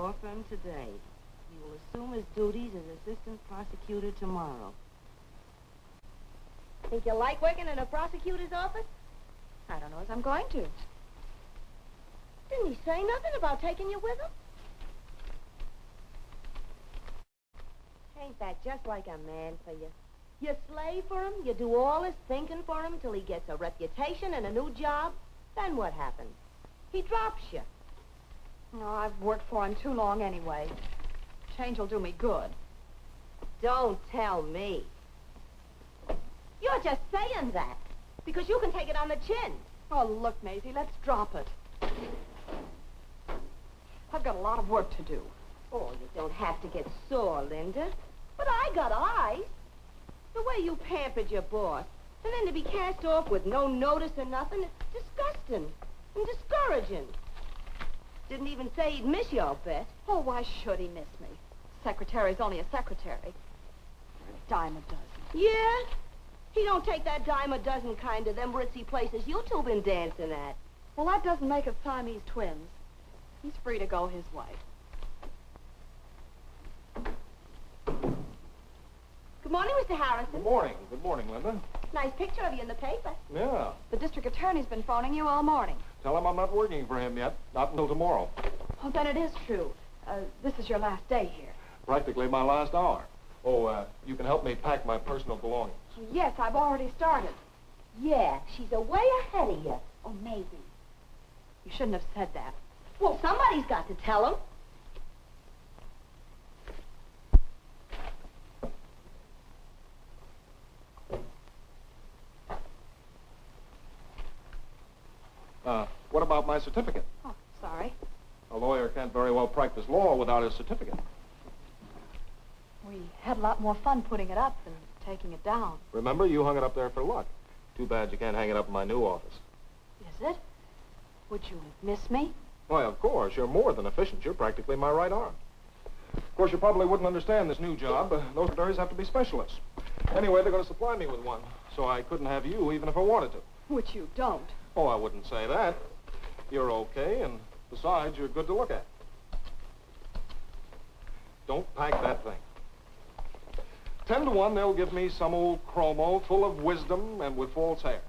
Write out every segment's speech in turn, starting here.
law firm today. He will assume his duties as assistant prosecutor tomorrow. Think you like working in a prosecutor's office? I don't know as I'm going to. Didn't he say nothing about taking you with him? Ain't that just like a man for you? You slave for him, you do all his thinking for him till he gets a reputation and a new job. Then what happens? He drops you. No, I've worked for him too long anyway. Change will do me good. Don't tell me. You're just saying that because you can take it on the chin. Oh, look, Maisie, let's drop it. I've got a lot of work to do. Oh, you don't have to get sore, Linda. But I got eyes. The way you pampered your boss, and then to be cast off with no notice or nothing, it's disgusting and discouraging. Didn't even say he'd miss you, I'll bet. Oh, why should he miss me? Secretary's only a secretary. A dime a dozen. Yeah? He don't take that dime a dozen kind to them ritzy places you two been dancing at. Well, that doesn't make us Siamese twins. He's free to go his way. Good morning, Mr. Harrison. Good morning. Good morning, Linda. Nice picture of you in the paper. Yeah. The district attorney's been phoning you all morning. Tell him I'm not working for him yet. Not until tomorrow. Oh, then it is true. This is your last day here. Practically my last hour. Oh, you can help me pack my personal belongings. Yes, I've already started. Yeah, she's a way ahead of you. Oh, maybe. You shouldn't have said that. Well, somebody's got to tell him. What about my certificate? Oh, sorry. A lawyer can't very well practice law without his certificate. We had a lot more fun putting it up than taking it down. Remember, you hung it up there for luck. Too bad you can't hang it up in my new office. Is it? Would you miss me? Why, of course. You're more than efficient. You're practically my right arm. Of course, you probably wouldn't understand this new job. Those secretaries have to be specialists. Anyway, they're going to supply me with one, so I couldn't have you even if I wanted to. Which you don't. Oh, I wouldn't say that. You're okay, and besides, you're good to look at. Don't pack that thing. 10 to 1, they'll give me some old chromo full of wisdom and with false hair.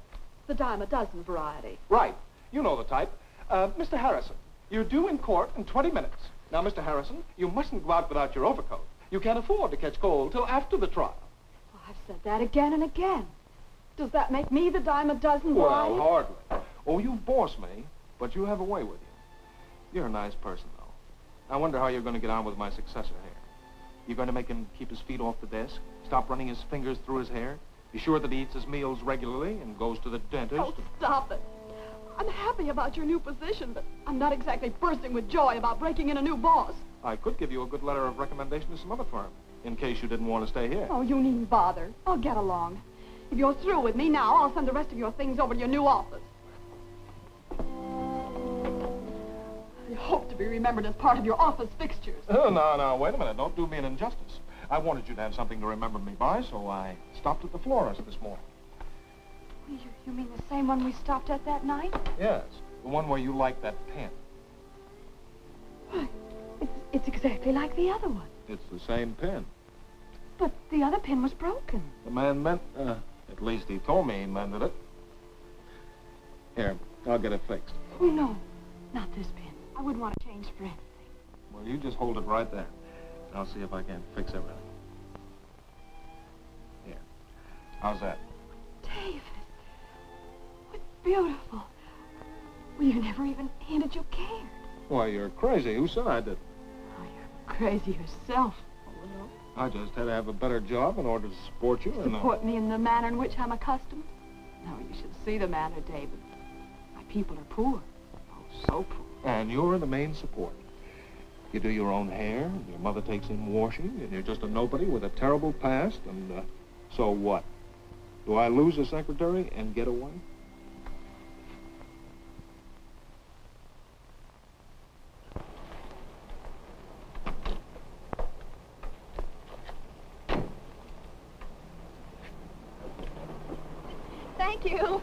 The dime a dozen variety. Right. You know the type. Mr. Harrison, you're due in court in 20 minutes. Now, Mr. Harrison, you mustn't go out without your overcoat. You can't afford to catch cold till after the trial. Oh, I've said that again and again. Does that make me the dime a dozen variety? Well, hardly. Oh, you boss me, but you have a way with you. You're a nice person, though. I wonder how you're going to get on with my successor here. You're going to make him keep his feet off the desk, stop running his fingers through his hair, be sure that he eats his meals regularly and goes to the dentist. Oh, stop it. I'm happy about your new position, but I'm not exactly bursting with joy about breaking in a new boss. I could give you a good letter of recommendation to some other firm, in case you didn't want to stay here. Oh, you needn't bother. I'll get along. If you're through with me now, I'll send the rest of your things over to your new office. I hope to be remembered as part of your office fixtures. Oh, no, wait a minute. Don't do me an injustice. I wanted you to have something to remember me by, so I stopped at the florist this morning. You mean the same one we stopped at that night? Yes, the one where you liked that pen. Why, it's exactly like the other one. It's the same pen. But the other pen was broken. The man meant, at least he told me he mended it. Here, I'll get it fixed. Oh, no, not this pen. I wouldn't want to change for anything. Well, you just hold it right there. I'll see if I can fix everything. Here. How's that? David, what's beautiful. Well, you never even hinted you cared. Why, you're crazy. Who said I did? Oh, you're crazy yourself. Oh, no. I just had to have a better job in order to support you. Support me in the manner in which I'm accustomed? No, you should see the manner, David. My people are poor. Oh, so poor. And you're the main support. You do your own hair, and your mother takes in washing, and you're just a nobody with a terrible past, and, so what? Do I lose a secretary and get away? Thank you.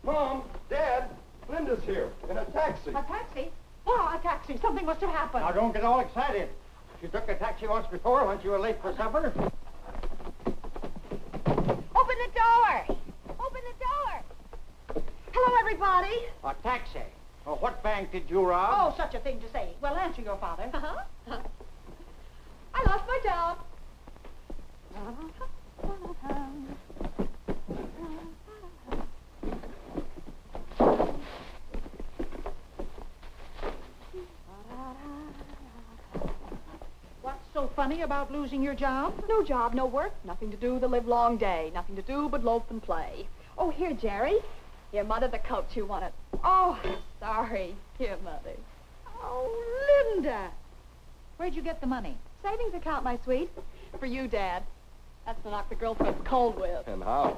Mom, Dad, Linda's here in a taxi. A taxi? Oh, a taxi. Something must have happened. Now, don't get all excited. She took a taxi once before when you were late for supper. Open the door! Open the door! Hello, everybody. A taxi? Oh, what bank did you rob? Oh, such a thing to say. Well, answer your father. Uh-huh. I lost my job. What's so funny about losing your job? No job, no work, nothing to do the livelong day. Nothing to do but loaf and play. Oh, here, Jerry. Here, Mother, the coat you wanted. Oh, sorry. Here, Mother. Oh, Linda. Where'd you get the money? Savings account, my sweet. For you, Dad. That's to knock the girlfriend cold with. And how?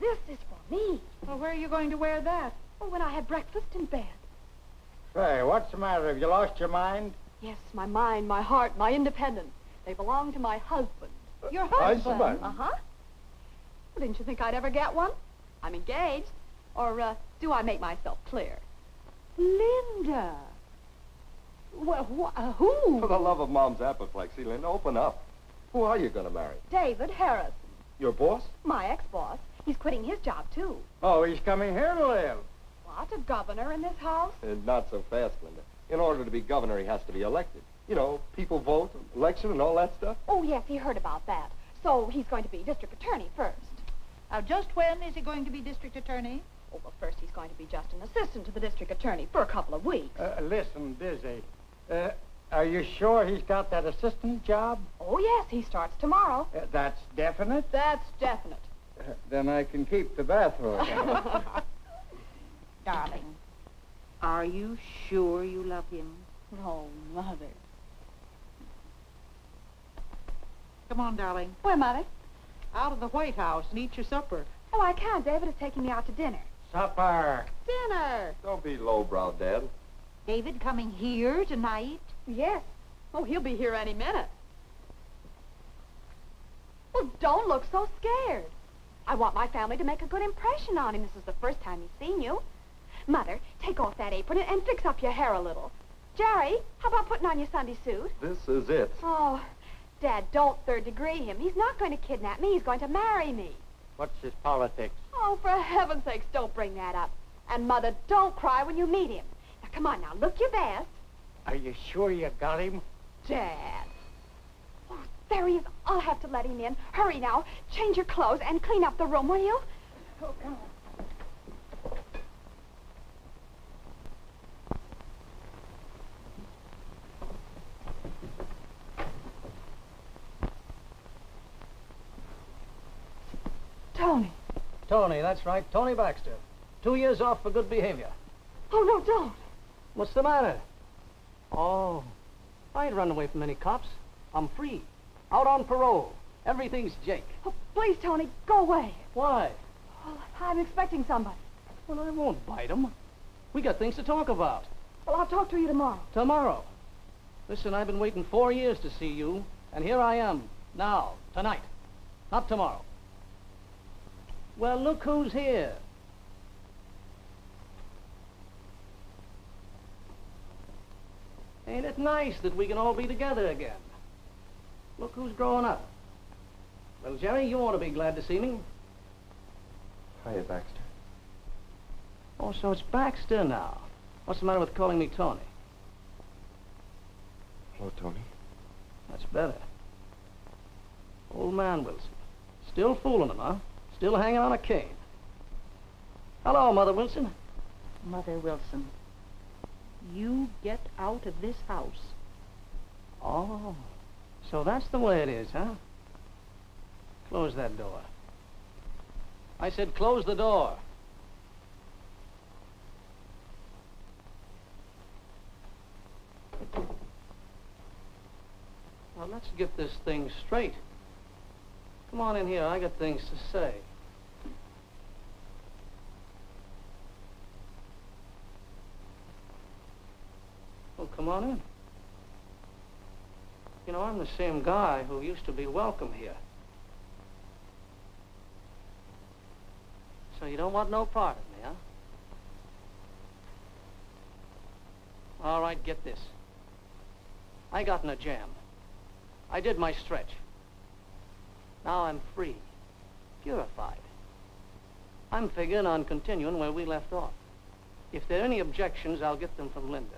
This is for me. Well, where are you going to wear that? Oh, when I had breakfast in bed. Say, what's the matter? Have you lost your mind? Yes, my mind, my heart, my independence. They belong to my husband. Your husband? Husband? Uh-huh. Well, didn't you think I'd ever get one? I'm engaged. Or, do I make myself clear? Linda. Well, who? For the love of Mom's apoplexy, Linda, open up. Who are you going to marry? David Harrison, Your boss? my ex-boss. He's quitting his job, too. Oh, he's coming here to live. What, a governor in this house? Not so fast, Linda. In order to be governor, he has to be elected. You know, people vote, election, and all that stuff. Oh, yes, he heard about that. So he's going to be district attorney first. Now, just when is he going to be district attorney? Oh, well, first he's going to be just an assistant to the district attorney for a couple of weeks. Listen, Dizzy. Are you sure he's got that assistant job? Oh, yes, he starts tomorrow. That's definite? That's definite. Then I can keep the bathrobe. Darling, are you sure you love him? Oh, Mother. Come on, darling. Where, Mother? Out of the White House and eat your supper. Oh, I can't. David is taking me out to dinner. Supper. Dinner! Don't be lowbrow, Dad. David coming here tonight? Yes. Oh, he'll be here any minute. Well, don't look so scared. I want my family to make a good impression on him. This is the first time he's seen you. Mother, take off that apron and fix up your hair a little. Jerry, how about putting on your Sunday suit? This is it. Oh, Dad, don't third-degree him. He's not going to kidnap me. He's going to marry me. What's his politics? Oh, for heaven's sakes, don't bring that up. And, Mother, don't cry when you meet him. Now, come on now, look your best. Are you sure you got him? Dad. Oh, there he is. I'll have to let him in. Hurry now. Change your clothes and clean up the room, will you? Oh, come on. Tony. Tony, that's right. Tony Baxter. 2 years off for good behavior. Oh, no, don't. What's the matter? Oh, I ain't run away from any cops. I'm free. Out on parole. Everything's Jake. Oh, please, Tony, go away. Why? Oh, I'm expecting somebody. Well, I won't bite him. We got things to talk about. Well, I'll talk to you tomorrow. Tomorrow. Listen, I've been waiting 4 years to see you, and here I am. Now, tonight. Not tomorrow. Well, look who's here. Ain't it nice that we can all be together again? Look who's growing up. Well, Jerry, you ought to be glad to see me. Hiya, Baxter. Oh, so it's Baxter now. What's the matter with calling me Tony? Hello, Tony. That's better. Old man Wilson. Still fooling him, huh? Still hanging on a cane. Hello, Mother Wilson. Mother Wilson, you get out of this house. Oh, so that's the way it is, huh? Close that door. I said close the door. Now, let's get this thing straight. Come on in here. I got things to say. Well, come on in. You know, I'm the same guy who used to be welcome here. So you don't want no part of me, huh? All right, get this. I got in a jam. I did my stretch. Now I'm free, purified. I'm figuring on continuing where we left off. If there are any objections, I'll get them from Linda.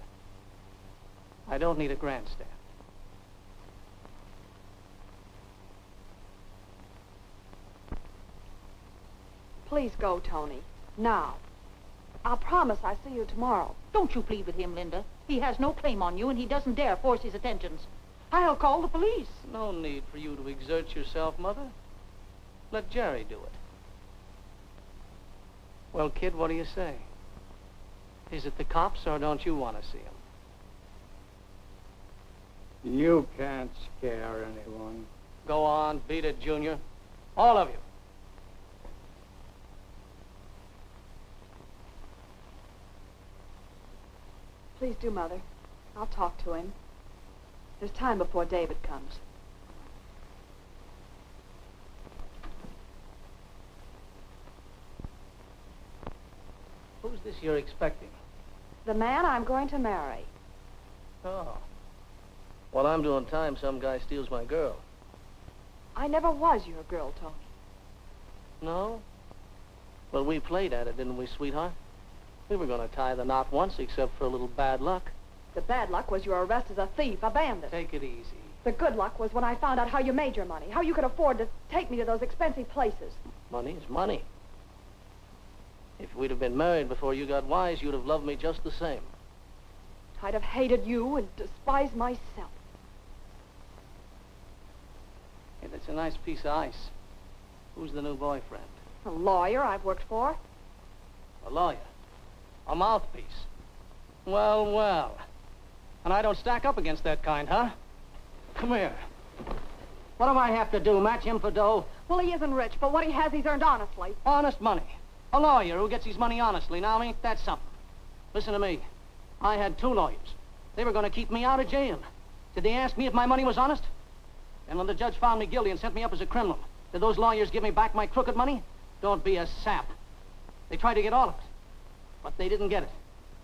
I don't need a grandstand. Please go, Tony. Now. I'll promise I'll see you tomorrow. Don't you plead with him, Linda. He has no claim on you, and he doesn't dare force his attentions. I'll call the police. No need for you to exert yourself, Mother. Let Jerry do it. Well, kid, what do you say? Is it the cops, or don't you want to see him? You can't scare anyone. Go on, beat it, Junior. All of you. Please do, Mother. I'll talk to him. There's time before David comes. Who's this you're expecting? The man I'm going to marry. Oh. While I'm doing time, some guy steals my girl. I never was your girl, Tony. No? Well, we played at it, didn't we, sweetheart? We were going to tie the knot once, except for a little bad luck. The bad luck was you were arrested as a thief, a bandit. Take it easy. The good luck was when I found out how you made your money, how you could afford to take me to those expensive places. Money is money. If we'd have been married before you got wise, you'd have loved me just the same. I'd have hated you and despised myself. Hey, that's a nice piece of ice. Who's the new boyfriend? A lawyer I've worked for. A lawyer. A mouthpiece. Well, well. And I don't stack up against that kind, huh? Come here. What do I have to do, match him for dough? Well, he isn't rich, but what he has, he's earned honestly. Honest money. A lawyer who gets his money honestly. Now, ain't that something? Listen to me. I had 2 lawyers. They were going to keep me out of jail. Did they ask me if my money was honest? And when the judge found me guilty and sent me up as a criminal, did those lawyers give me back my crooked money? Don't be a sap. They tried to get all of it, but they didn't get it.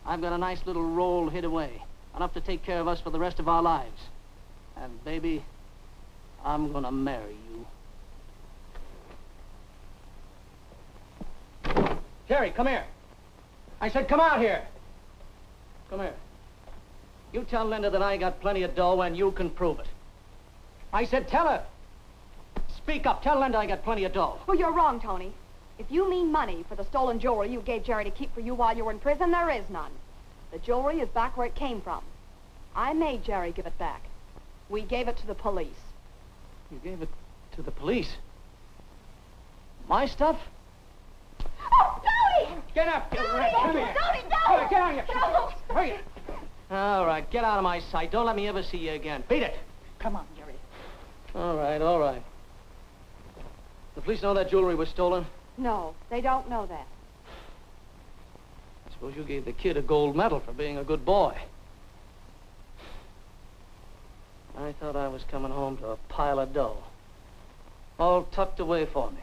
I've got a nice little roll hid away, enough to take care of us for the rest of our lives. And, baby, I'm gonna marry you. Jerry, come here. I said come out here. Come here. You tell Linda that I got plenty of dough and you can prove it. I said tell her. Speak up. Tell Linda I got plenty of dough. Well, you're wrong, Tony. If you mean money for the stolen jewelry you gave Jerry to keep for you while you were in prison, there is none. The jewelry is back where it came from. I made Jerry give it back. We gave it to the police. You gave it to the police? My stuff? Oh, Tony! Get up, you rat. Come here. Tony, Come here, get on your feet. No! Hurry. All right, get out of my sight. Don't let me ever see you again. Beat it. Come on, Jerry. All right, all right. The police know that jewelry was stolen? No, they don't know that. I suppose you gave the kid a gold medal for being a good boy. I thought I was coming home to a pile of dough. All tucked away for me.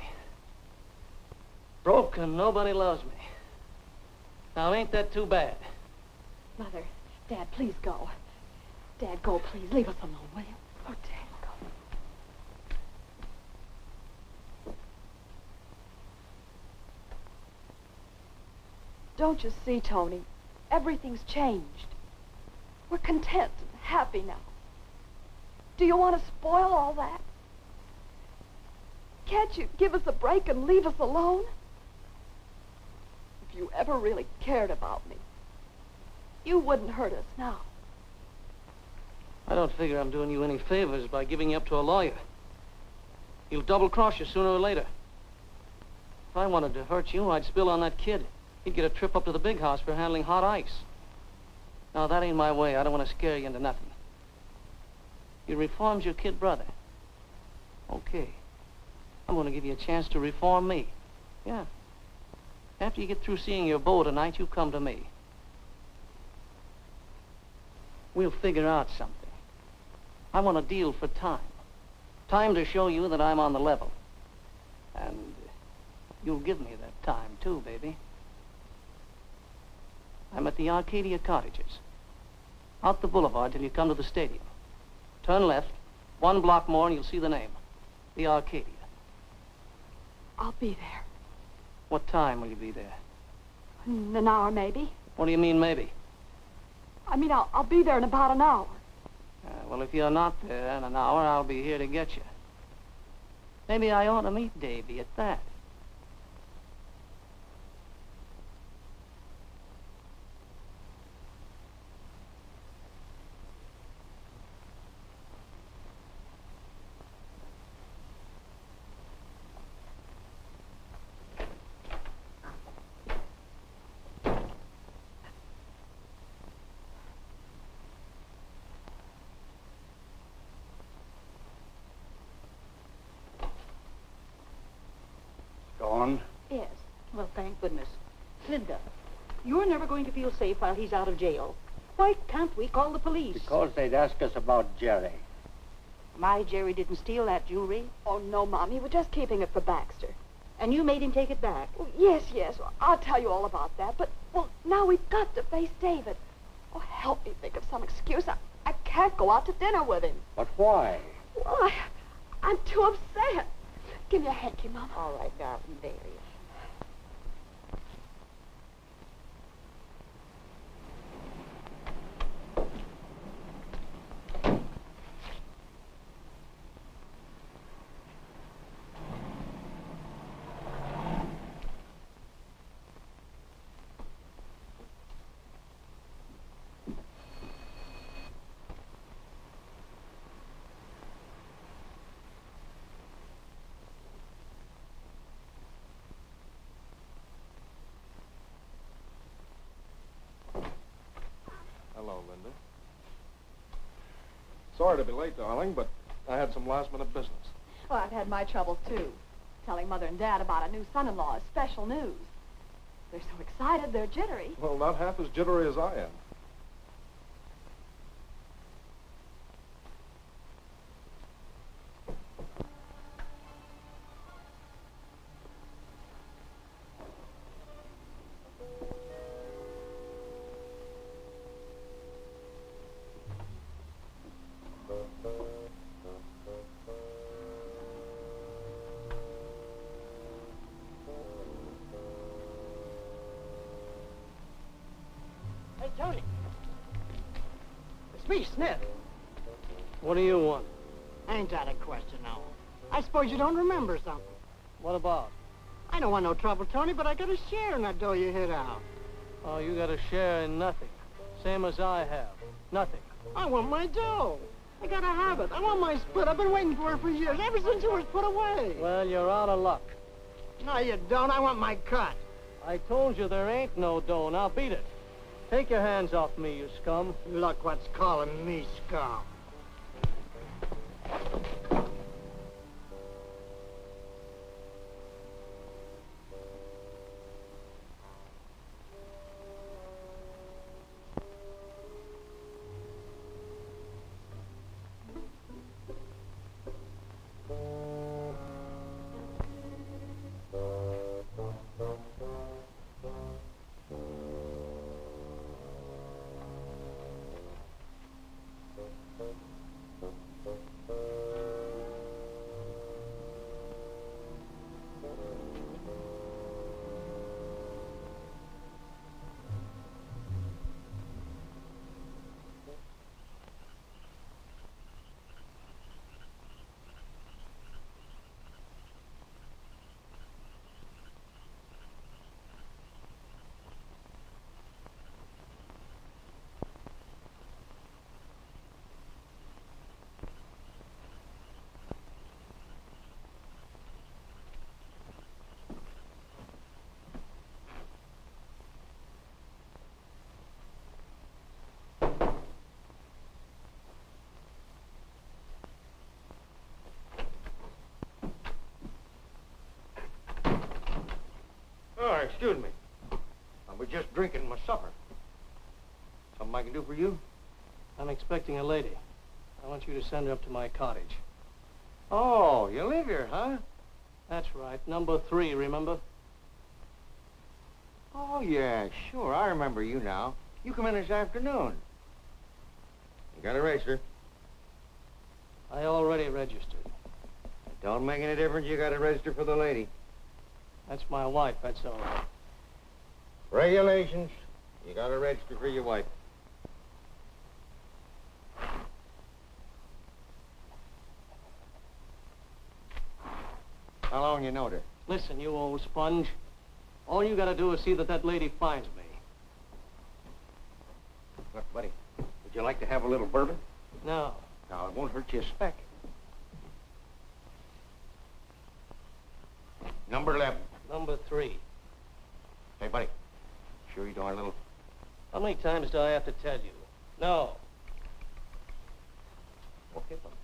Broke and nobody loves me. Now, ain't that too bad? Mother, Dad, please go. Dad, go, please. Leave us alone, will you? Oh, Dad, go. Don't you see, Tony? Everything's changed. We're content and happy now. Do you want to spoil all that? Can't you give us a break and leave us alone? If you ever really cared about me, you wouldn't hurt us now. I don't figure I'm doing you any favors by giving you up to a lawyer. He'll double-cross you sooner or later. If I wanted to hurt you, I'd spill on that kid. He'd get a trip up to the big house for handling hot ice. Now, that ain't my way. I don't want to scare you into nothing. You reformed your kid brother. Okay. I'm going to give you a chance to reform me. Yeah. After you get through seeing your beau tonight, you come to me. We'll figure out something. I want a deal for time. Time to show you that I'm on the level. And you'll give me that time, too, baby. I'm at the Arcadia Cottages. Out the boulevard till you come to the stadium. Turn left, 1 block more, and you'll see the name. The Arcadia. I'll be there. What time will you be there? In an hour, maybe. What do you mean, maybe? I mean, I'll be there in about an hour. Well, if you're not there in an hour, I'll be here to get you. Maybe I ought to meet Davy at that. Gone? Yes. Well, thank goodness. Linda, you're never going to feel safe while he's out of jail. Why can't we call the police? Because they'd ask us about Jerry. My Jerry didn't steal that jewelry. Oh, no, Mom. He was just keeping it for Baxter. And you made him take it back. Oh, yes. Well, I'll tell you all about that. But, well, now we've got to face David. Oh, help me think of some excuse. I can't go out to dinner with him. But why? Well, I'm too upset. Give me a hanky, Mom. All right, darling. There he is. Hello, Linda. Sorry to be late, darling, but I had some last-minute business. Well, I've had my troubles, too. Telling Mother and Dad about a new son-in-law is special news. They're so excited, they're jittery. Well, not half as jittery as I am. Hey, Tony. It's me, Smith. What do you want? Ain't that a question, now? I suppose you don't remember something. What about? I don't want no trouble, Tony, but I got a share in that dough you hid out. Oh, you got a share in nothing. Same as I have. Nothing. I want my dough. I gotta have it. I want my split. I've been waiting for it for years, ever since it was put away. Well, you're out of luck. No, you don't. I want my cut. I told you there ain't no dough. Now beat it. Take your hands off me, you scum. Look what's calling me scum. Oh, excuse me. I was just drinking my supper. Something I can do for you? I'm expecting a lady. I want you to send her up to my cottage. Oh, you live here, huh? That's right. Number 3, remember? Oh, yeah, sure. I remember you now. You come in this afternoon. Got to register. I already registered. It don't make any difference. You got to register for the lady. That's my wife, that's all. Regulations. You got to register for your wife. How long you known her? Listen, you old sponge. All you gotta do is see that that lady finds me. Look, buddy, would you like to have a little bourbon? No. Now, it won't hurt you a speck. Number 11. Number 3. Hey, buddy, sure you don't want a little... How many times do I have to tell you? No. Okay, buddy.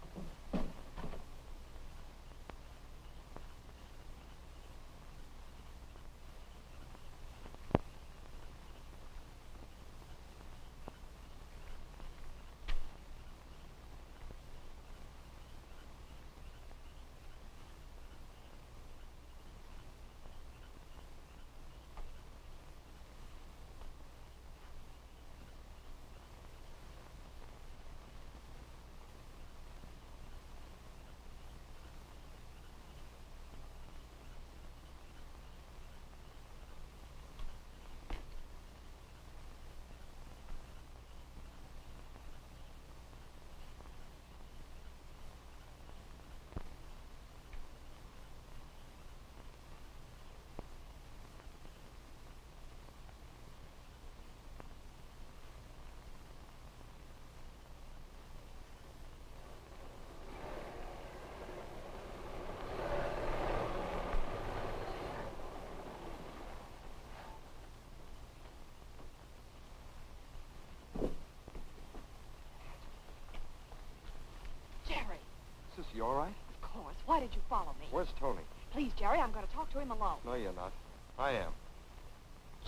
Is he all right? Of course. Why did you follow me? Where's Tony? Please, Jerry, I'm going to talk to him alone. No, you're not. I am.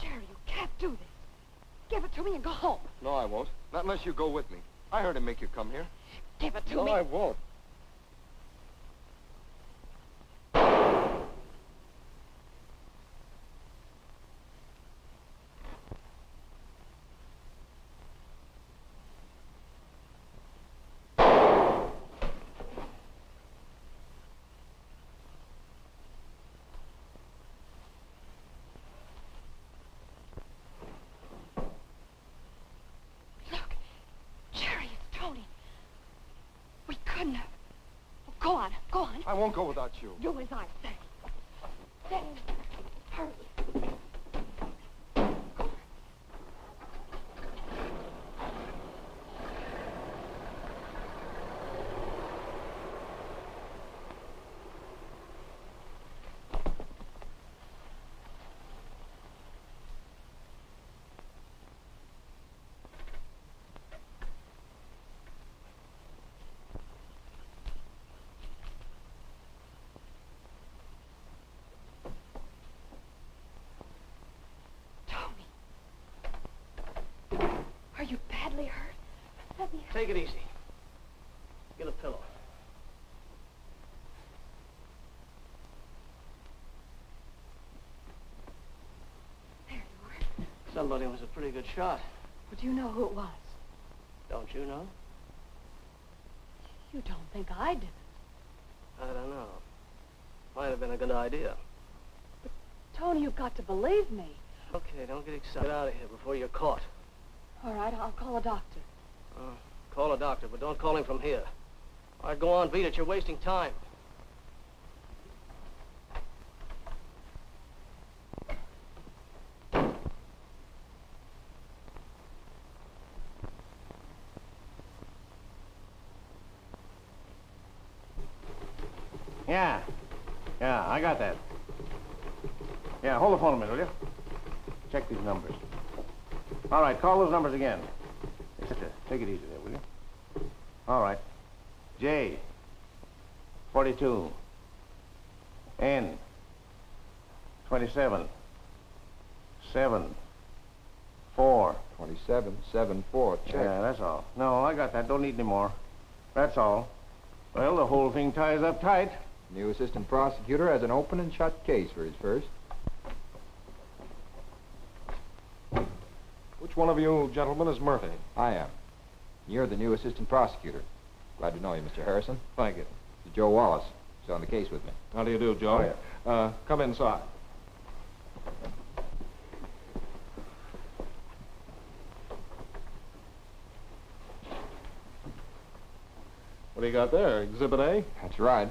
Jerry, you can't do this. Give it to me and go home. No, I won't. Not unless you go with me. I heard him make you come here. Give it to No, me. I won't. Look, Jerry, it's Tony. We couldn't have. Oh, go on, go on. I won't go without you. Do as I say. Then, hurry. Are you badly hurt? Let me... Take it easy. Get a pillow. There you are. Somebody was a pretty good shot. Well, do you know who it was? Don't you know? You don't think I did it. I don't know. Might have been a good idea. Tony, you've got to believe me. Okay, don't get excited. Get out of here before you're caught. All right, I'll call a doctor. Call a doctor, but don't call him from here. All right, go on, beat it. You're wasting time. Yeah. Yeah, I got that. Yeah, hold the phone a minute, will you? Check these numbers. All right, call those numbers again. Hey, sister, take it easy there, will you? All right. J, 42. N, 27. 7, 4. 27, 7, 4. Check. Yeah, that's all. No, I got that. Don't need any more. That's all. Well, the whole thing ties up tight. New assistant prosecutor has an open and shut case for his first. Which one of you gentlemen is Murphy? I am. You're the new assistant prosecutor. Glad to know you, Mr. Harrison. Thank you. This is Joe Wallace. He's on the case with me. How do you do, Joe? Come inside. What do you got there? Exhibit A? That's right.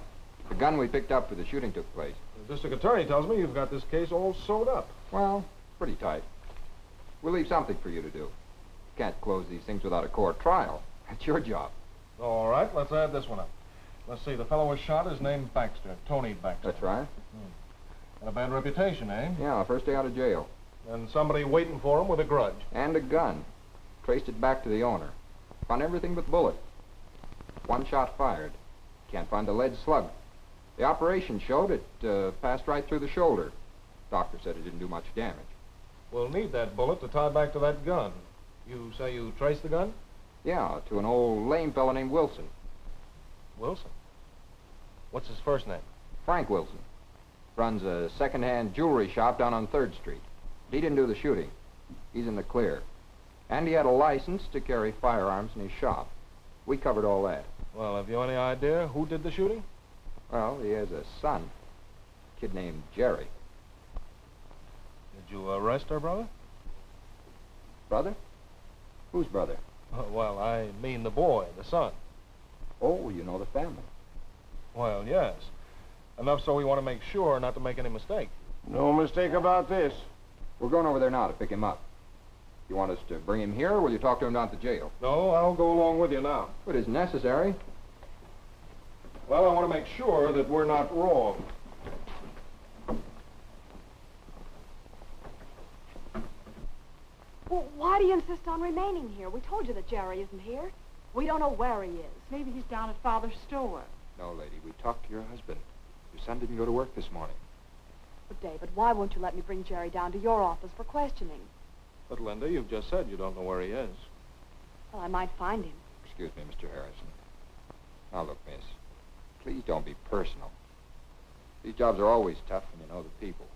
The gun we picked up where the shooting took place. The district attorney tells me you've got this case all sewed up. Well, pretty tight. We'll leave something for you to do. Can't close these things without a court trial. That's your job. All right, let's add this one up. Let's see, the fellow was shot. His name's Baxter, Tony Baxter. That's right. And a bad reputation, eh? Yeah, first day out of jail. And somebody waiting for him with a grudge. And a gun. Traced it back to the owner. Found everything but bullet. One shot fired. Can't find a lead slug. The operation showed it passed right through the shoulder. Doctor said it didn't do much damage. We'll need that bullet to tie back to that gun. You say you traced the gun? Yeah, to an old lame fella named Wilson. Wilson? What's his first name? Frank Wilson. Runs a second-hand jewelry shop down on 3rd Street. He didn't do the shooting. He's in the clear. And he had a license to carry firearms in his shop. We covered all that. Well, have you any idea who did the shooting? Well, he has a son. A kid named Jerry. Did you arrest her brother? Brother? Whose brother? Well, I mean the boy, the son. Oh, you know the family. Well, yes. Enough so we want to make sure not to make any mistake. No mistake about this. We're going over there now to pick him up. You want us to bring him here, or will you talk to him down at the jail? No, I'll go along with you now. It is necessary. Well, I want to make sure that we're not wrong. Well, why do you insist on remaining here? We told you that Jerry isn't here. We don't know where he is. Maybe he's down at Father's store. No, lady, we talked to your husband. Your son didn't go to work this morning. But, David, why won't you let me bring Jerry down to your office for questioning? But, Linda, you've just said you don't know where he is. Well, I might find him. Excuse me, Mr. Harrison. Now, look, miss, please don't be personal. These jobs are always tough when you know the people.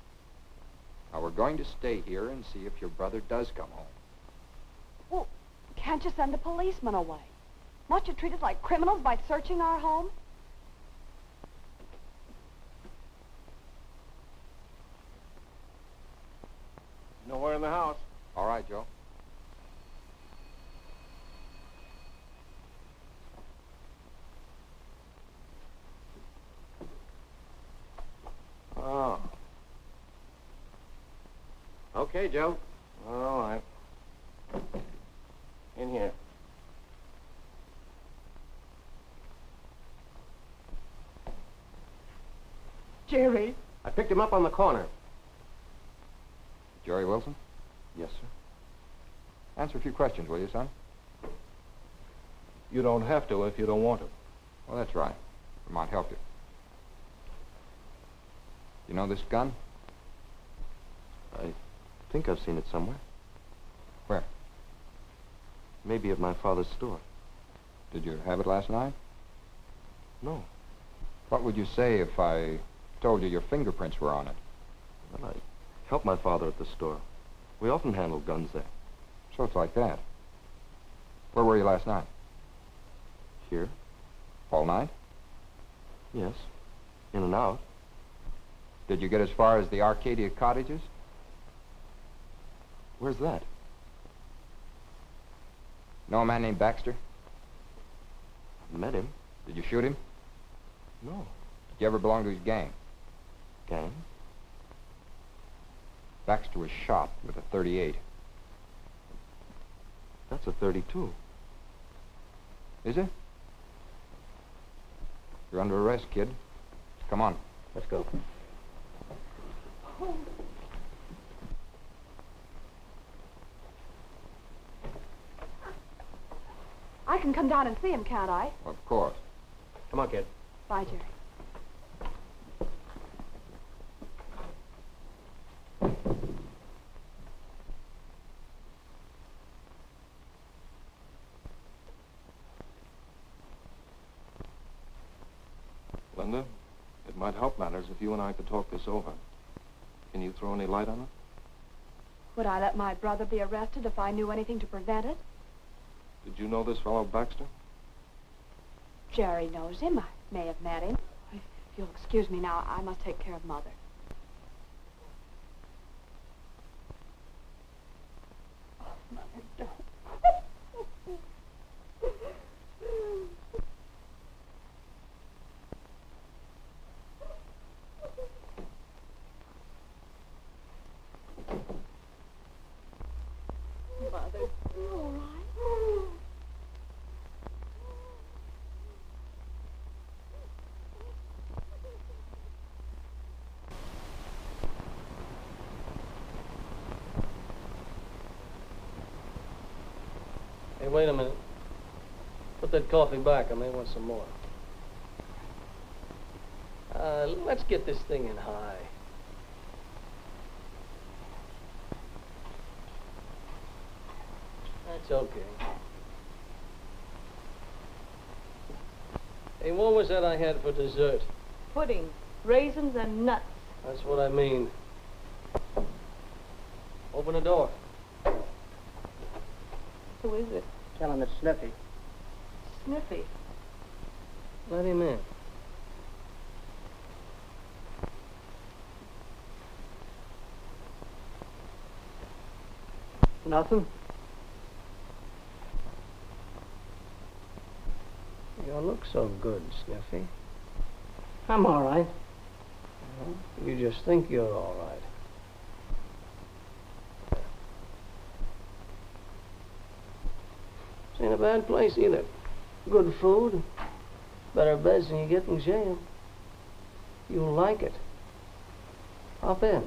Now, we're going to stay here and see if your brother does come home. Well, can't you send a policeman away? Must you treat us like criminals by searching our home? Nowhere in the house. All right, Joe. Oh. Okay, Joe. All right. In here. Jerry. I picked him up on the corner. Jerry Wilson? Yes, sir. Answer a few questions, will you, son? You don't have to if you don't want to. Well, that's right. We might help you. You know this gun? I think I've seen it somewhere. Where? Maybe at my father's store. Did you have it last night? No. What would you say if I told you your fingerprints were on it? Well, I helped my father at the store. We often handle guns there. So it's like that. Where were you last night? Here? All night? Yes. In and out. Did you get as far as the Arcadia cottages? Where's that? Know a man named Baxter? Met him. Did you shoot him? No. Did you ever belong to his gang? Gang? Baxter was shot with a .38. That's a .32. Is it? You're under arrest, kid. Come on. Let's go. I can come down and see him, can't I? Of course. Come on, kid. Bye, Jerry. Linda, it might help matters if you and I could talk this over. Can you throw any light on it? Would I let my brother be arrested if I knew anything to prevent it? Did you know this fellow Baxter? Jerry knows him. I may have met him. If you'll excuse me now, I must take care of Mother. Oh, Mother, don't. Mother, you all right? Hey, wait a minute. Put that coffee back. I may want some more. Let's get this thing in high. That's okay. Hey, what was that I had for dessert? Pudding, raisins, and nuts. That's what I mean. Open the door. Who is it? Tell him it's Sniffy. Sniffy. Let him in. Nothing? You don't look so good, Sniffy. I'm all right. Well, you just think you're all right. This ain't a bad place either. Good food, better beds than you get in jail. You'll like it. Hop in.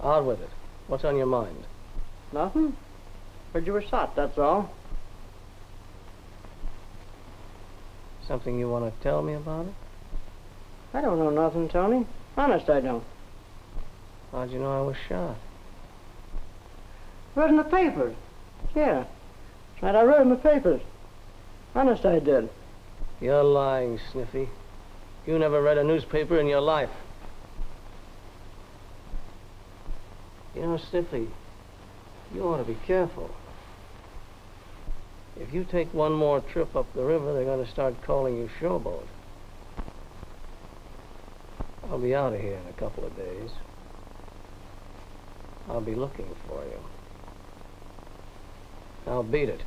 Out with it. What's on your mind? Nothing? Heard you were shot, that's all. Something you want to tell me about it? I don't know nothing, Tony. Honest, I don't. How'd you know I was shot? Read in the papers. Yeah. Right, I read in the papers. Honest, I did. You're lying, Sniffy. You never read a newspaper in your life. You know, Sniffy, you ought to be careful. If you take one more trip up the river, they're going to start calling you Showboat. I'll be out of here in a couple of days. I'll be looking for you. Now beat it.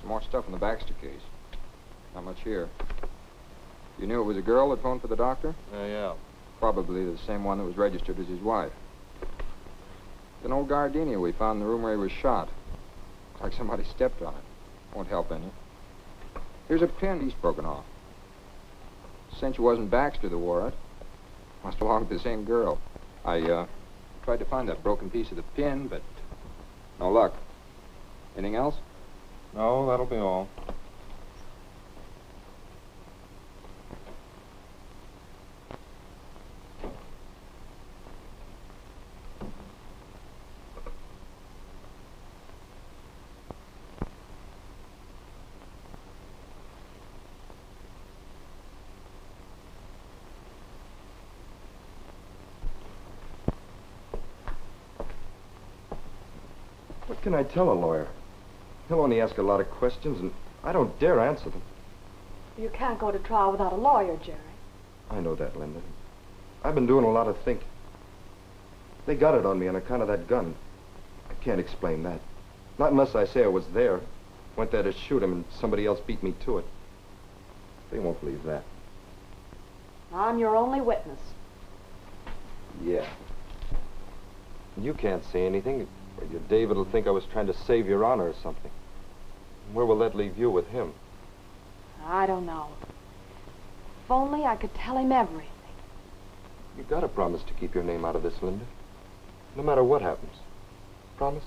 More stuff in the Baxter case. Not much here. You knew it was a girl that phoned for the doctor? Yeah. Probably the same one that was registered as his wife. It's an old gardenia we found in the room where he was shot. Looks like somebody stepped on it. Won't help any. Here's a pin he's broken off. Cinch it wasn't Baxter that wore it. Must belong to the same girl. I tried to find that broken piece of the pin, but no luck. Anything else? No, that'll be all. What can I tell a lawyer? He'll only ask a lot of questions, and I don't dare answer them. You can't go to trial without a lawyer, Jerry. I know that, Linda. I've been doing a lot of thinking. They got it on me on account of that gun. I can't explain that. Not unless I say I was there. Went there to shoot him and somebody else beat me to it. They won't believe that. I'm your only witness. Yeah. You can't say anything, or your David will think I was trying to save your honor or something. Where will that leave you with him? I don't know. If only I could tell him everything. You gotta promise to keep your name out of this, Linda. No matter what happens. Promise?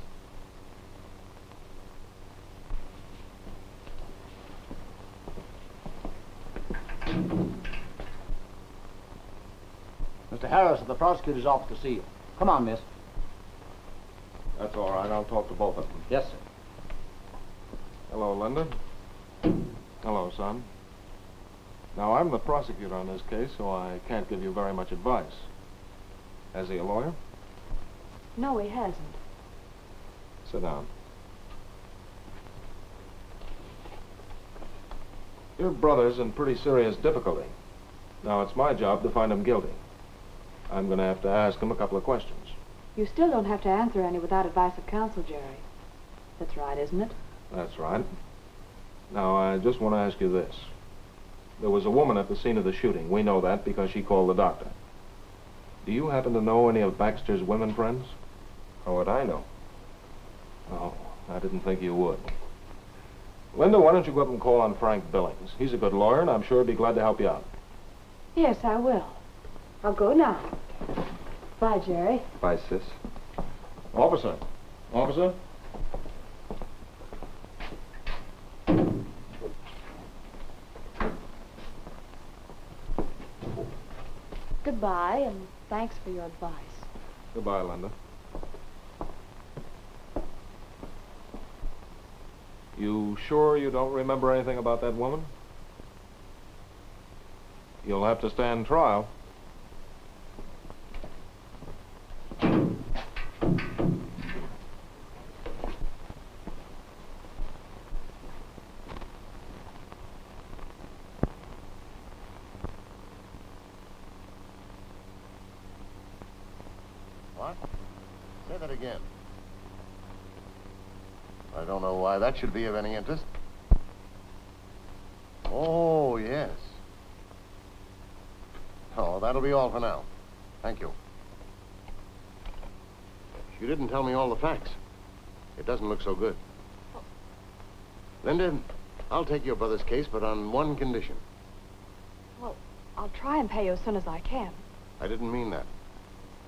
Mr. Harris at the prosecutor's office to see you. Come on, miss. That's all right. I'll talk to both of them. Yes, sir. Hello, Linda. Hello, son. Now, I'm the prosecutor on this case, so I can't give you very much advice. Has he a lawyer? No, he hasn't. Sit down. Your brother's in pretty serious difficulty. Now, it's my job to find him guilty. I'm going to have to ask him a couple of questions. You still don't have to answer any without advice of counsel, Jerry. That's right, isn't it? That's right. Now, I just want to ask you this. There was a woman at the scene of the shooting. We know that because she called the doctor. Do you happen to know any of Baxter's women friends? How would I know? Oh, I didn't think you would. Linda, why don't you go up and call on Frank Billings? He's a good lawyer, and I'm sure he'd be glad to help you out. Yes, I will. I'll go now. Bye, Jerry. Bye, sis. Officer. Officer? Goodbye, and thanks for your advice. Goodbye, Linda. You sure you don't remember anything about that woman? You'll have to stand trial. What? Say that again. I don't know why that should be of any interest. Oh, yes. Oh, that'll be all for now. Thank you. You didn't tell me all the facts. It doesn't look so good. Linda, I'll take your brother's case, but on one condition. Well, I'll try and pay you as soon as I can. I didn't mean that.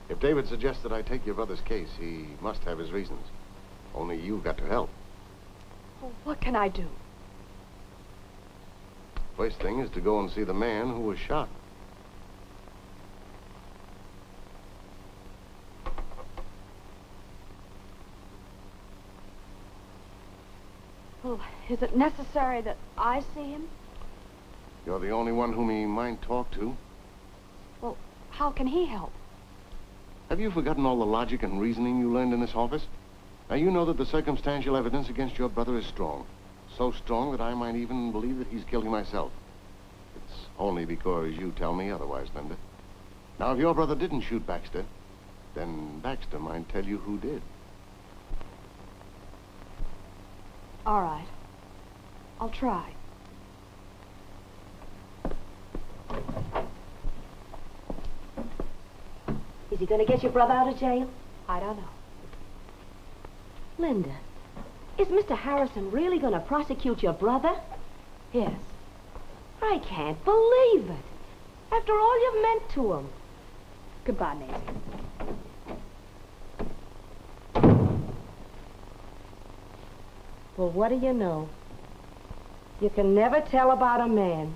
If David suggests that I take your brother's case, he must have his reasons. Only you've got to help. Well, what can I do? First thing is to go and see the man who was shot. Well, is it necessary that I see him? You're the only one whom he might talk to. Well, how can he help? Have you forgotten all the logic and reasoning you learned in this office? Now, you know that the circumstantial evidence against your brother is strong. So strong that I might even believe that he's guilty myself. It's only because you tell me otherwise, Linda. Now, if your brother didn't shoot Baxter, then Baxter might tell you who did. All right. I'll try. Is he going to get your brother out of jail? I don't know. Linda, is Mr. Harrison really going to prosecute your brother? Yes. I can't believe it. After all you've meant to him. Goodbye, Maisie. Well, what do you know? You can never tell about a man.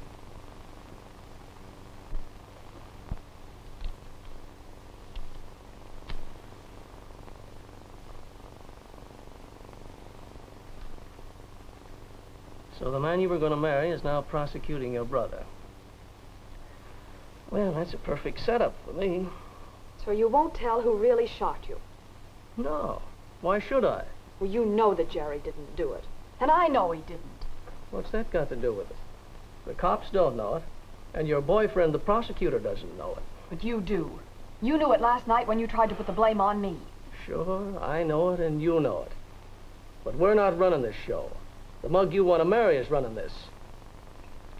So the man you were going to marry is now prosecuting your brother. Well, that's a perfect setup for me. So you won't tell who really shot you? No. Why should I? Well, you know that Jerry didn't do it. And I know he didn't. What's that got to do with it? The cops don't know it, and your boyfriend, the prosecutor, doesn't know it. But you do. You knew it last night when you tried to put the blame on me. Sure, I know it and you know it. But we're not running this show. The mug you want to marry is running this.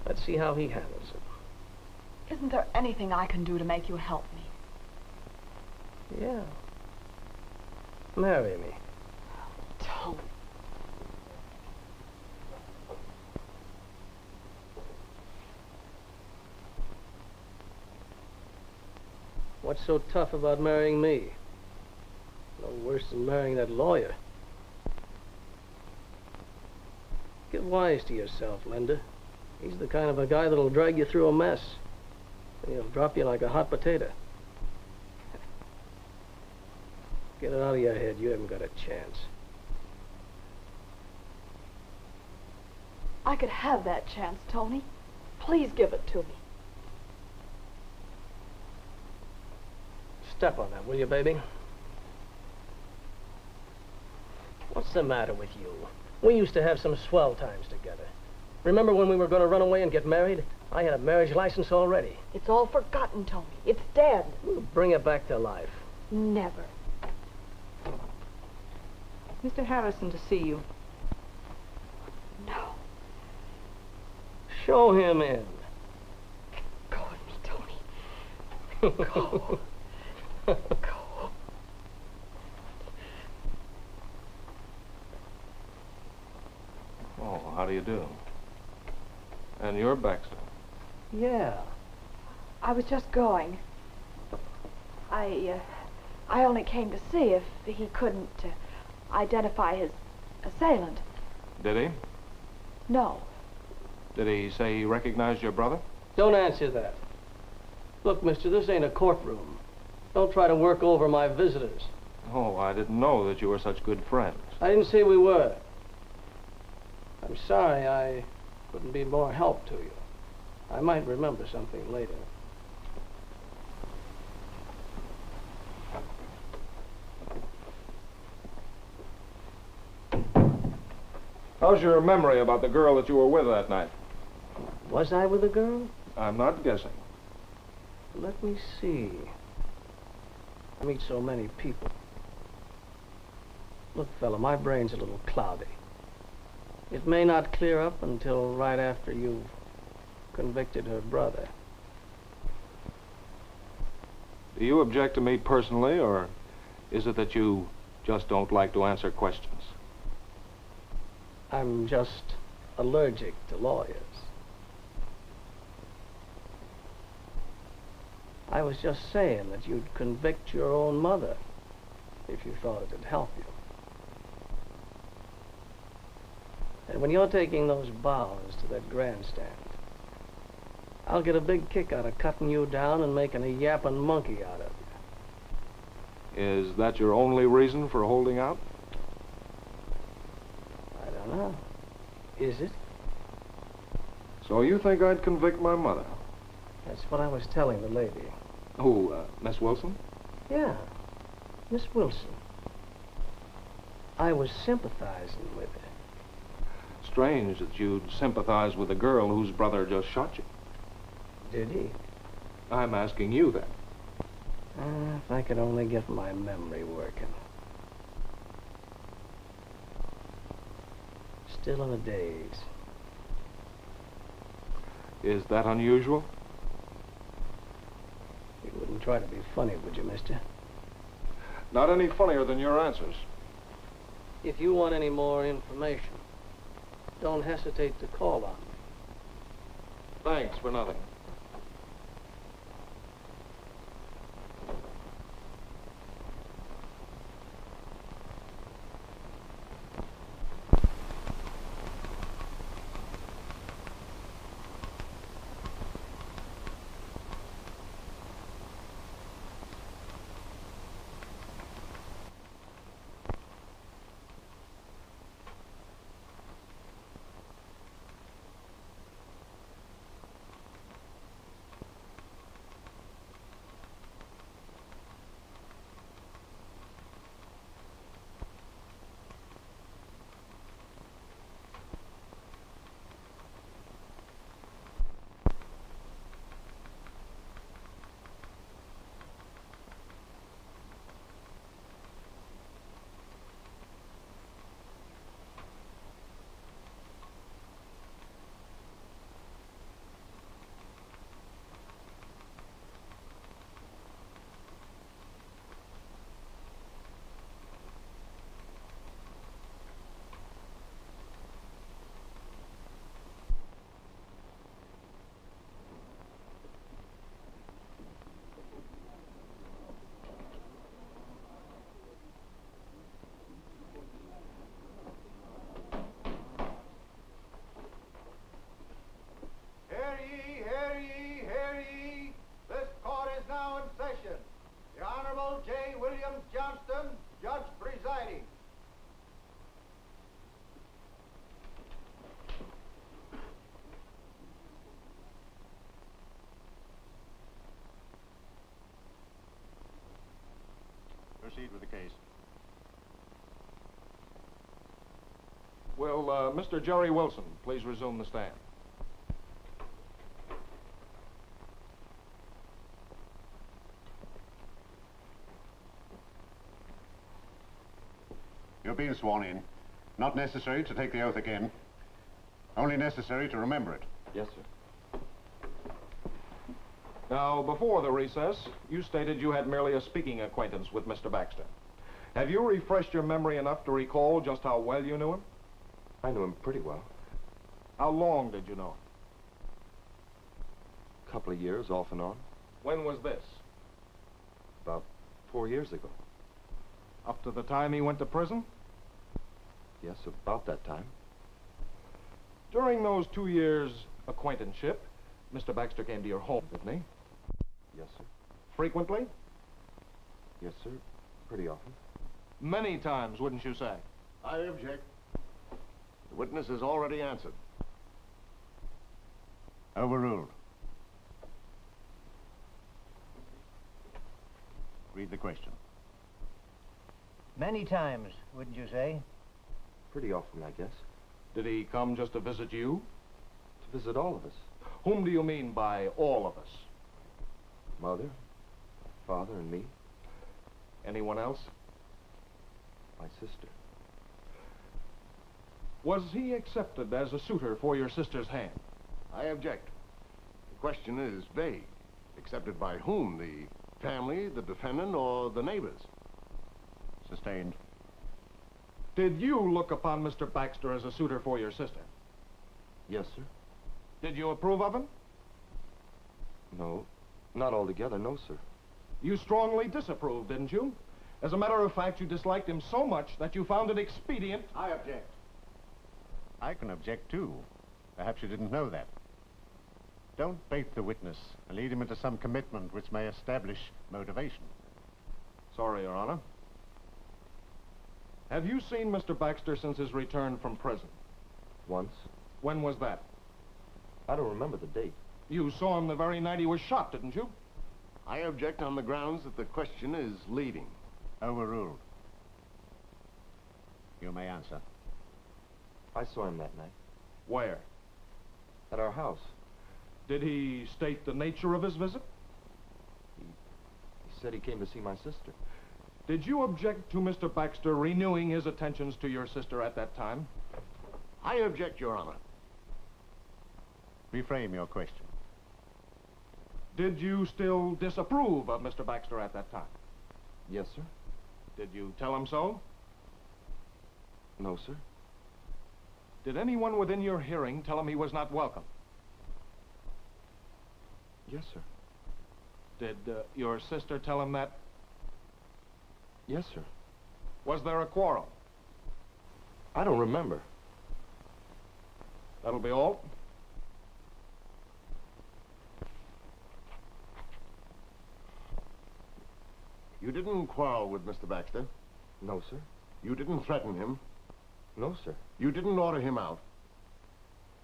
Let's see how he handles it. Isn't there anything I can do to make you help me? Yeah. Marry me. Don't. What's so tough about marrying me? No worse than marrying that lawyer. Get wise to yourself, Linda. He's the kind of a guy that'll drag you through a mess. And he'll drop you like a hot potato. Get it out of your head. You haven't got a chance. I could have that chance, Tony. Please give it to me. Step on that, will you, baby? What's the matter with you? We used to have some swell times together. Remember when we were going to run away and get married? I had a marriage license already. It's all forgotten, Tony. It's dead. We'll bring it back to life. Never. Mr. Harrison to see you. No. Show him in. Go with me, Tony. Go. Go. Oh, how do you do? And you're Baxter. Yeah. I was just going. I only came to see if he couldn't identify his assailant. Did he? No. Did he say he recognized your brother? Don't answer that. Look, mister, this ain't a courtroom. Don't try to work over my visitors. Oh, I didn't know that you were such good friends. I didn't say we were. I'm sorry I couldn't be more help to you. I might remember something later. How's your memory about the girl that you were with that night? Was I with a girl? I'm not guessing. Let me see. I meet so many people. Look, fella, my brain's a little cloudy. It may not clear up until right after you've convicted her brother. Do you object to me personally, or is it that you just don't like to answer questions? I'm just allergic to lawyers. I was just saying that you'd convict your own mother if you thought it'd help you. And when you're taking those bows to that grandstand, I'll get a big kick out of cutting you down and making a yapping monkey out of you. Is that your only reason for holding out? I don't know. Is it? So you think I'd convict my mother? That's what I was telling the lady. Who, Miss Wilson? Yeah, Miss Wilson. I was sympathizing with her. Strange that you'd sympathize with a girl whose brother just shot you. Did he? I'm asking you then. If I could only get my memory working. Still in a daze. Is that unusual? You wouldn't try to be funny, would you, mister? Not any funnier than your answers. If you want any more information, don't hesitate to call on me. Thanks for nothing. Will Mr. Jerry Wilson please resume the stand? You're being sworn in. Not necessary to take the oath again. Only necessary to remember it. Yes, sir. Now, before the recess, you stated you had merely a speaking acquaintance with Mr. Baxter. Have you refreshed your memory enough to recall just how well you knew him? I knew him pretty well. How long did you know him? A couple of years, off and on. When was this? About 4 years ago. Up to the time he went to prison? Yes, about that time. During those 2 years' acquaintanceship, Mr. Baxter came to your home, didn't he? Yes, sir. Frequently? Yes, sir. Pretty often. Many times, wouldn't you say? I object. The witness has already answered. Overruled. Read the question. Many times, wouldn't you say? Pretty often, I guess. Did he come just to visit you? To visit all of us. Whom do you mean by all of us? Mother, father, and me. Anyone else? My sister. Was he accepted as a suitor for your sister's hand? I object. The question is vague. Accepted by whom? The family, the defendant, or the neighbors? Sustained. Did you look upon Mr. Baxter as a suitor for your sister? Yes, sir. Did you approve of him? No, not altogether, no, sir. You strongly disapproved, didn't you? As a matter of fact, you disliked him so much that you found it expedient... I object. I can object, too. Perhaps you didn't know that. Don't bait the witness and lead him into some commitment which may establish motivation. Sorry, Your Honor. Have you seen Mr. Baxter since his return from prison? Once. When was that? I don't remember the date. You saw him the very night he was shot, didn't you? I object on the grounds that the question is leading. Overruled. You may answer. I saw him that night. Where? At our house. Did he state the nature of his visit? He said he came to see my sister. Did you object to Mr. Baxter renewing his attentions to your sister at that time? I object, Your Honor. Reframe your question. Did you still disapprove of Mr. Baxter at that time? Yes, sir. Did you tell him so? No, sir. Did anyone within your hearing tell him he was not welcome? Yes, sir. Did your sister tell him that? Yes, sir. Was there a quarrel? I don't remember. That'll be all. You didn't quarrel with Mr. Baxter. No, sir. You didn't threaten him. No, sir. You didn't order him out.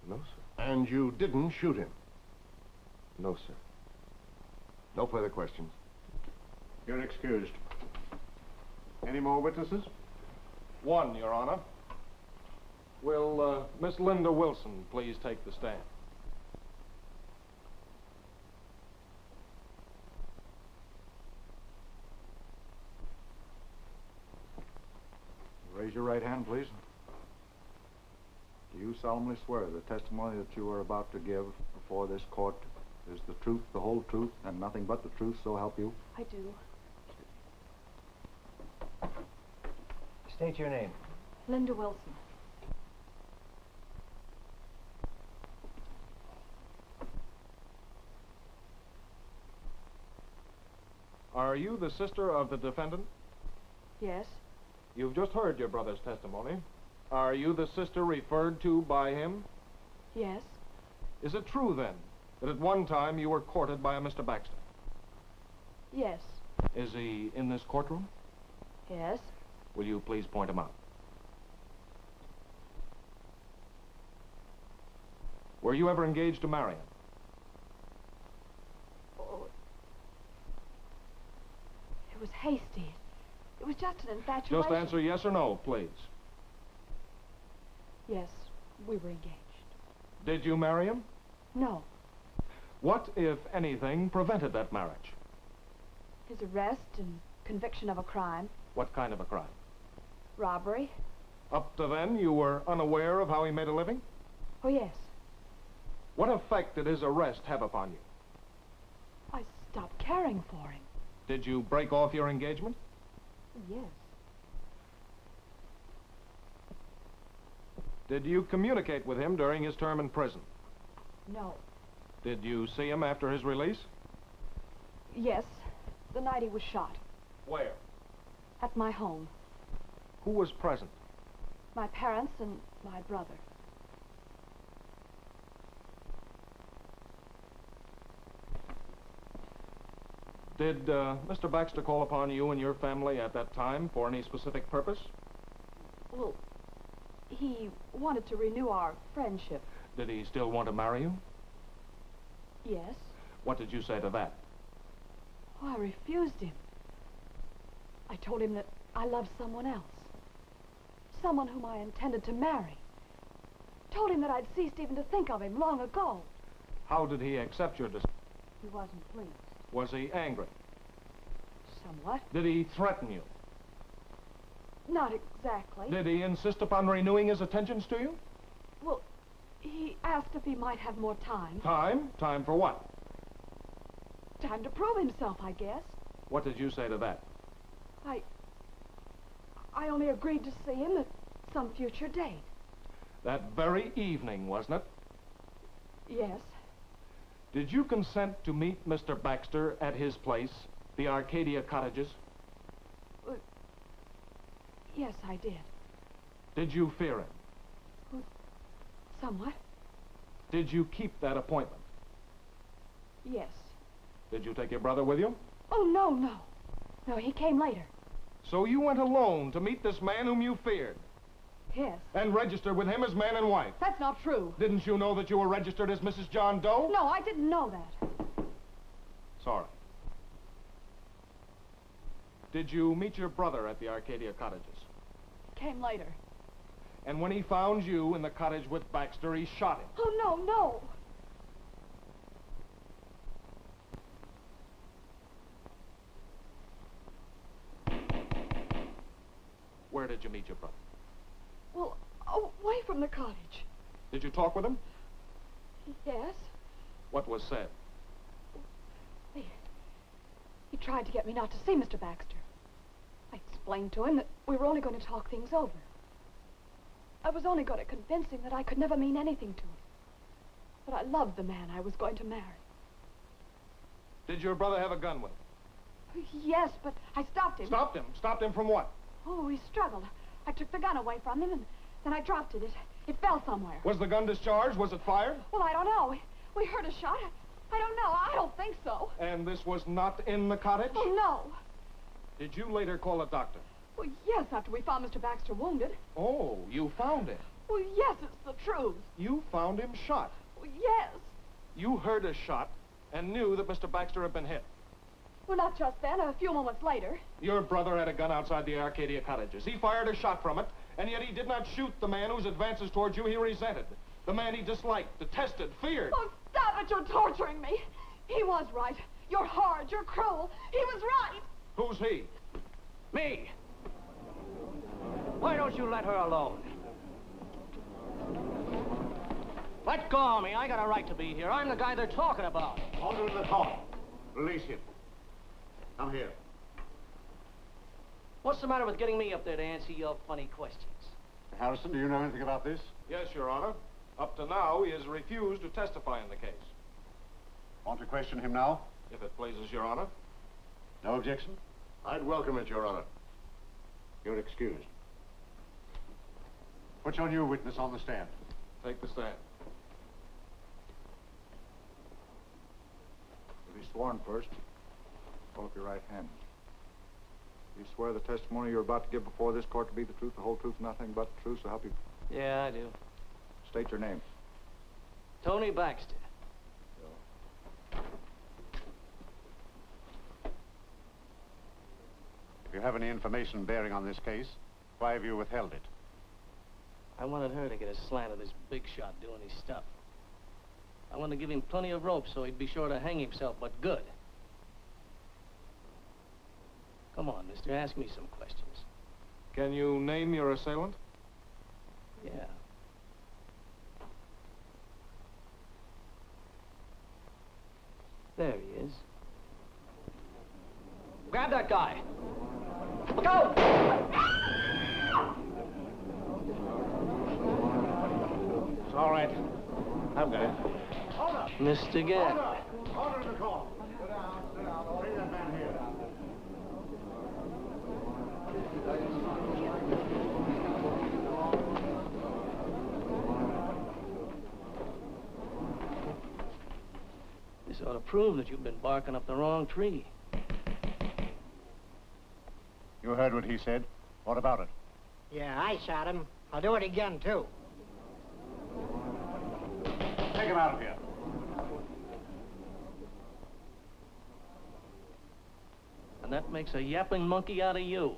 No, sir. And you didn't shoot him. No, sir. No further questions. You're excused. Any more witnesses? One, Your Honor. Will Miss Linda Wilson please take the stand? Raise your right hand, please. Do you solemnly swear the testimony that you are about to give before this court is the truth, the whole truth, and nothing but the truth, so help you? I do. State your name. Linda Wilson. Are you the sister of the defendant? Yes. You've just heard your brother's testimony. Are you the sister referred to by him? Yes. Is it true, then, that at one time you were courted by a Mr. Baxter? Yes. Is he in this courtroom? Yes. Will you please point him out? Were you ever engaged to marry him? Oh. It was hasty. It was just an infatuation. Just answer yes or no, please. Yes, we were engaged. Did you marry him? No. What, if anything, prevented that marriage? His arrest and conviction of a crime. What kind of a crime? Robbery. Up to then, you were unaware of how he made a living? Oh, yes. What effect did his arrest have upon you? I stopped caring for him. Did you break off your engagement? Yes. Did you communicate with him during his term in prison? No. Did you see him after his release? Yes, the night he was shot. Where? At my home. Who was present? My parents and my brother. Did Mr. Baxter call upon you and your family at that time for any specific purpose? Well, he wanted to renew our friendship. Did he still want to marry you? Yes. What did you say to that? Oh, I refused him. I told him that I loved someone else. Someone whom I intended to marry. Told him that I'd ceased even to think of him long ago. How did he accept your decision? He wasn't pleased. Was he angry? Somewhat. Did he threaten you? Not exactly. Did he insist upon renewing his attentions to you? Well, he asked if he might have more time. Time? Time for what? Time to prove himself, I guess. What did you say to that? I only agreed to see him at some future date. That very evening, wasn't it? Yes. Did you consent to meet Mr. Baxter at his place, the Arcadia Cottages? Yes, I did. Did you fear him? Somewhat. Did you keep that appointment? Yes. Did you take your brother with you? Oh, no, no. No, he came later. So you went alone to meet this man whom you feared? Yes. And registered with him as man and wife? That's not true. Didn't you know that you were registered as Mrs. John Doe? No, I didn't know that. Sorry. Did you meet your brother at the Arcadia Cottages? Came later. And when he found you in the cottage with Baxter, he shot him? Oh, no, no. Where did you meet your brother? Well, away from the cottage. Did you talk with him? Yes. What was said? He tried to get me not to see Mr. Baxter. I explained to him that we were only going to talk things over. I was only going to convince him that I could never mean anything to him. But I loved the man I was going to marry. Did your brother have a gun with him? Yes, but I stopped him. Stopped him? Stopped him from what? Oh, he struggled. I took the gun away from him, and then I dropped it. It fell somewhere. Was the gun discharged? Was it fired? Well, I don't know. We heard a shot. I don't know. I don't think so. And this was not in the cottage? Oh, no. Did you later call a doctor? Well, yes, after we found Mr. Baxter wounded. Oh, you found him? Well, yes, it's the truth. You found him shot? Well, yes. You heard a shot and knew that Mr. Baxter had been hit? Well, not just then. A few moments later. Your brother had a gun outside the Arcadia Cottages. He fired a shot from it, and yet he did not shoot the man whose advances towards you he resented. The man he disliked, detested, feared. Oh, stop it! You're torturing me. He was right. You're hard. You're cruel. He was right. Who's he? Me. Why don't you let her alone? Let go of me. I got a right to be here. I'm the guy they're talking about. Order to the court. Release him. Come here. What's the matter with getting me up there to answer your funny questions? Harrison, do you know anything about this? Yes, Your Honor. Up to now, he has refused to testify in the case. Want to question him now? If it pleases Your Honor. No objection? I'd welcome it, Your Honor. You're excused. Put your new witness on the stand. Take the stand. You'll be sworn first. Hold up your right hand. You swear the testimony you're about to give before this court to be the truth, the whole truth, nothing but the truth, so help you. Yeah, I do. State your name. Tony Baxter. If you have any information bearing on this case, why have you withheld it? I wanted her to get a slant of this big shot doing his stuff. I wanted to give him plenty of rope so he'd be sure to hang himself, but good. Come on, mister, ask me some questions. Can you name your assailant? Yeah. There he is. Grab that guy. Look out! It's all right. I've got it. Missed again. Order in the call. Sit down, sit down. Bring that man here. This ought to prove that you've been barking up the wrong tree. You heard what he said. What about it? Yeah, I shot him. I'll do it again, too. Take him out of here. And that makes a yapping monkey out of you.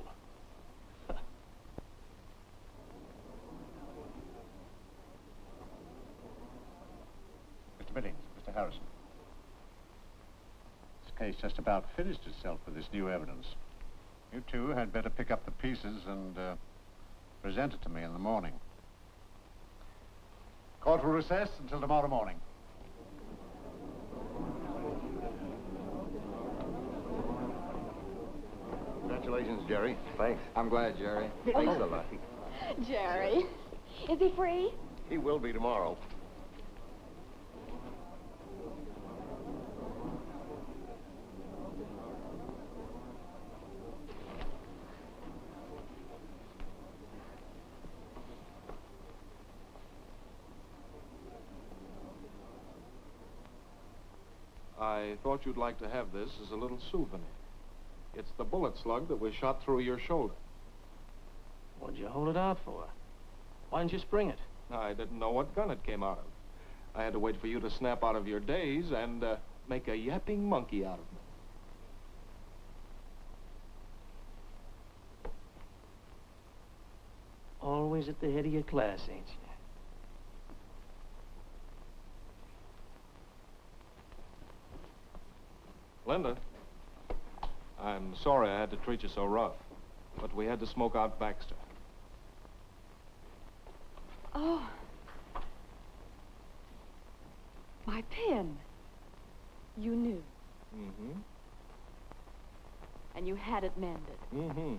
Mr. Billings, Mr. Harrison. This case just about finished itself with this new evidence. You two had better pick up the pieces and present it to me in the morning. Court will recess until tomorrow morning. Congratulations, Jerry. Thanks. I'm glad, Jerry. Thanks a lot. Jerry, is he free? He will be tomorrow. I thought you'd like to have this as a little souvenir. It's the bullet slug that was shot through your shoulder. What'd you hold it out for? Why didn't you spring it? I didn't know what gun it came out of. I had to wait for you to snap out of your daze and make a yapping monkey out of me. Always at the head of your class, ain't you? Linda, I'm sorry I had to treat you so rough, but we had to smoke out Baxter. Oh. My pen. You knew. Mm-hmm. And you had it mended. Mm-hmm.